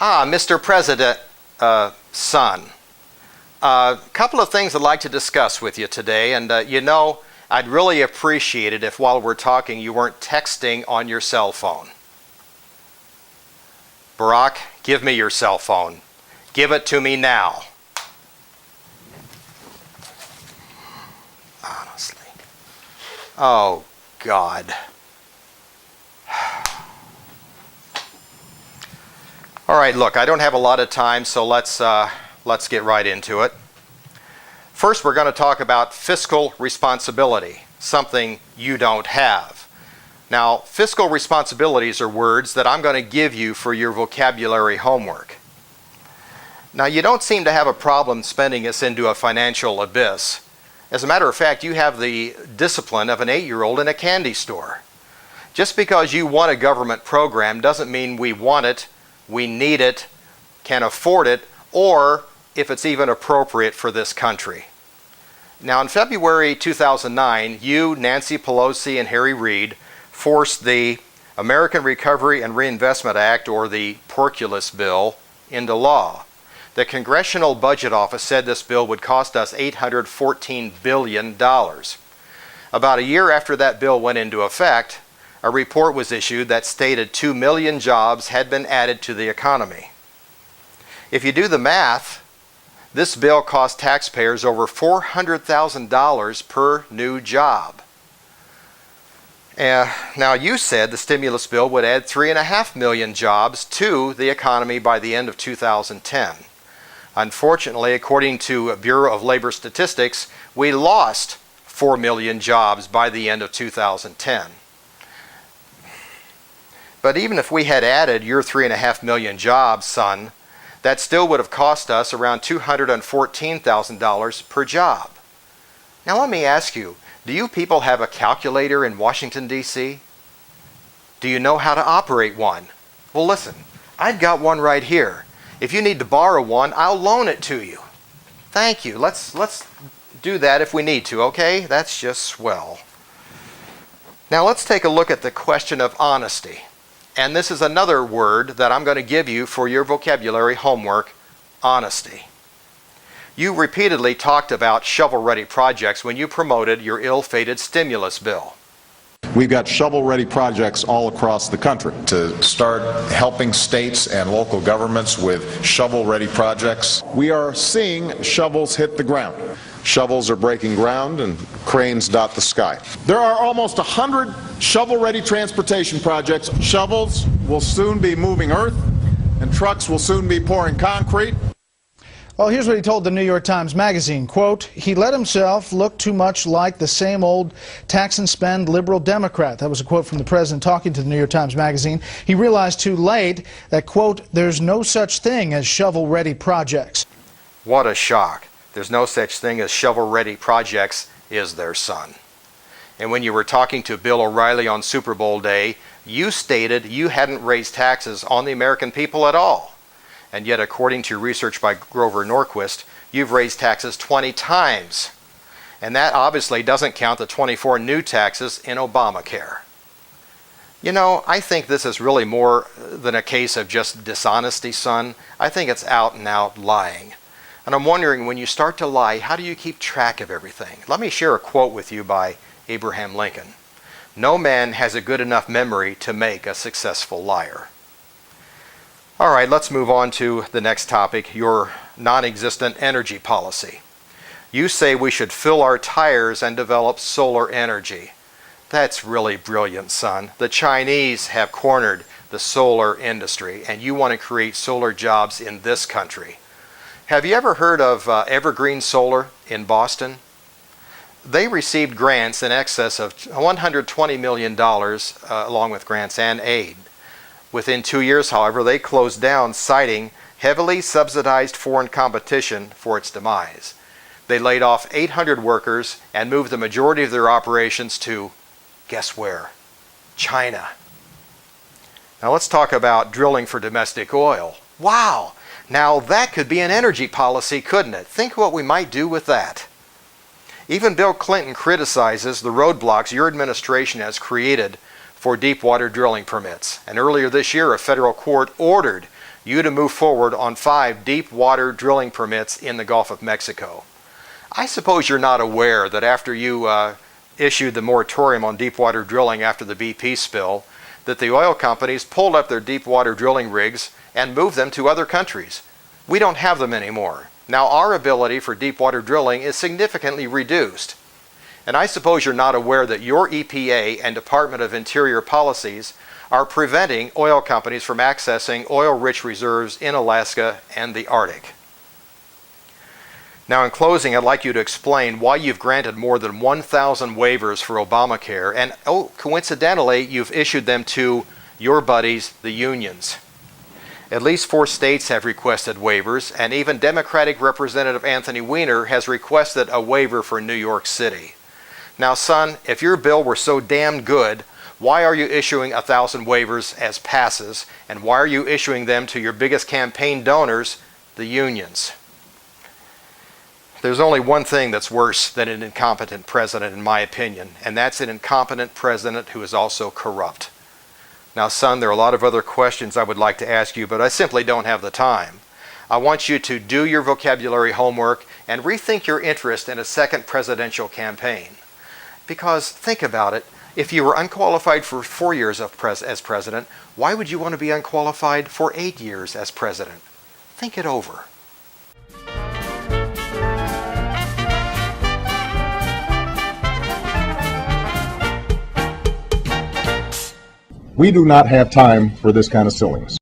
Mr. President, son, a couple of things I'd like to discuss with you today, and I'd really appreciate it if while we're talking you weren't texting on your cell phone. Barack, give me your cell phone. Give it to me now. Honestly. Oh, God. All right, look, I don't have a lot of time, so let's get right into it. First, we're going to talk about fiscal responsibility, something you don't have. Now, fiscal responsibilities are words that I'm going to give you for your vocabulary homework. Now, you don't seem to have a problem spending us into a financial abyss. As a matter of fact, you have the discipline of an 8-year-old in a candy store. Just because you want a government program doesn't mean we want it, we need it, can afford it, or if it's even appropriate for this country. Now, in February 2009, you, Nancy Pelosi, and Harry Reid forced the American Recovery and Reinvestment Act, or the Porculus Bill, into law. The Congressional Budget Office said this bill would cost us $814 billion. About a year after that bill went into effect, a report was issued that stated 2 million jobs had been added to the economy. If you do the math, this bill cost taxpayers over $400,000 per new job. Now, you said the stimulus bill would add 3.5 million jobs to the economy by the end of 2010. Unfortunately, according to Bureau of Labor Statistics, we lost 4 million jobs by the end of 2010. But even if we had added your 3.5 million jobs, son, that still would have cost us around $214,000 per job. Now let me ask you, do you people have a calculator in Washington, D.C.? Do you know how to operate one? Well, listen, I've got one right here. If you need to borrow one, I'll loan it to you. Thank you. Let's do that if we need to, okay? That's just swell. Now let's take a look at the question of honesty. And this is another word that I'm going to give you for your vocabulary homework, honesty. You repeatedly talked about shovel-ready projects when you promoted your ill-fated stimulus bill. We've got shovel-ready projects all across the country. To start helping states and local governments with shovel-ready projects, we are seeing shovels hit the ground. Shovels are breaking ground and cranes dot the sky. There are almost 100 shovel-ready transportation projects. Shovels will soon be moving earth, and trucks will soon be pouring concrete. Well, here's what he told the New York Times Magazine, quote, "He let himself look too much like the same old tax and spend liberal Democrat." That was a quote from the president talking to the New York Times Magazine. He realized too late that, quote, "there's no such thing as shovel-ready projects." What a shock. There's no such thing as shovel-ready projects, is there, son? And when you were talking to Bill O'Reilly on Super Bowl day, you stated you hadn't raised taxes on the American people at all. And yet, according to research by Grover Norquist, you've raised taxes 20 times. And that obviously doesn't count the 24 new taxes in Obamacare. You know, I think this is really more than a case of just dishonesty, son. I think it's out and out lying. And I'm wondering, when you start to lie, how do you keep track of everything? Let me share a quote with you by Abraham Lincoln. "No man has a good enough memory to make a successful liar." All right, let's move on to the next topic, your non-existent energy policy. You say we should fill our tires and develop solar energy. That's really brilliant, son. The Chinese have cornered the solar industry, and you want to create solar jobs in this country. Have you ever heard of Evergreen Solar in Boston? They received grants in excess of $120 million along with grants and aid. Within 2 years, however, they closed down, citing heavily subsidized foreign competition for its demise. They laid off 800 workers and moved the majority of their operations to, guess where? China. Now let's talk about drilling for domestic oil. Wow! Now that could be an energy policy, couldn't it? Think what we might do with that. Even Bill Clinton criticizes the roadblocks your administration has created for deep water drilling permits. And earlier this year, a federal court ordered you to move forward on 5 deep water drilling permits in the Gulf of Mexico. I suppose you're not aware that after you issued the moratorium on deep water drilling after the BP spill, that the oil companies pulled up their deep water drilling rigs and moved them to other countries. We don't have them anymore. Now our ability for deep water drilling is significantly reduced. And I suppose you're not aware that your EPA and Department of Interior policies are preventing oil companies from accessing oil-rich reserves in Alaska and the Arctic. Now in closing, I'd like you to explain why you've granted more than 1,000 waivers for Obamacare, and coincidentally, you've issued them to your buddies, the unions. At least 4 states have requested waivers, and even Democratic Representative Anthony Weiner has requested a waiver for New York City. Now son, if your bill were so damn good, why are you issuing 1,000 waivers as passes, and why are you issuing them to your biggest campaign donors, the unions? There's only one thing that's worse than an incompetent president, in my opinion, and that's an incompetent president who is also corrupt. Now son, there are a lot of other questions I would like to ask you, but I simply don't have the time. I want you to do your vocabulary homework and rethink your interest in a second presidential campaign. Because think about it, if you were unqualified for 4 years as president, why would you want to be unqualified for 8 years as president? Think it over. We do not have time for this kind of silliness.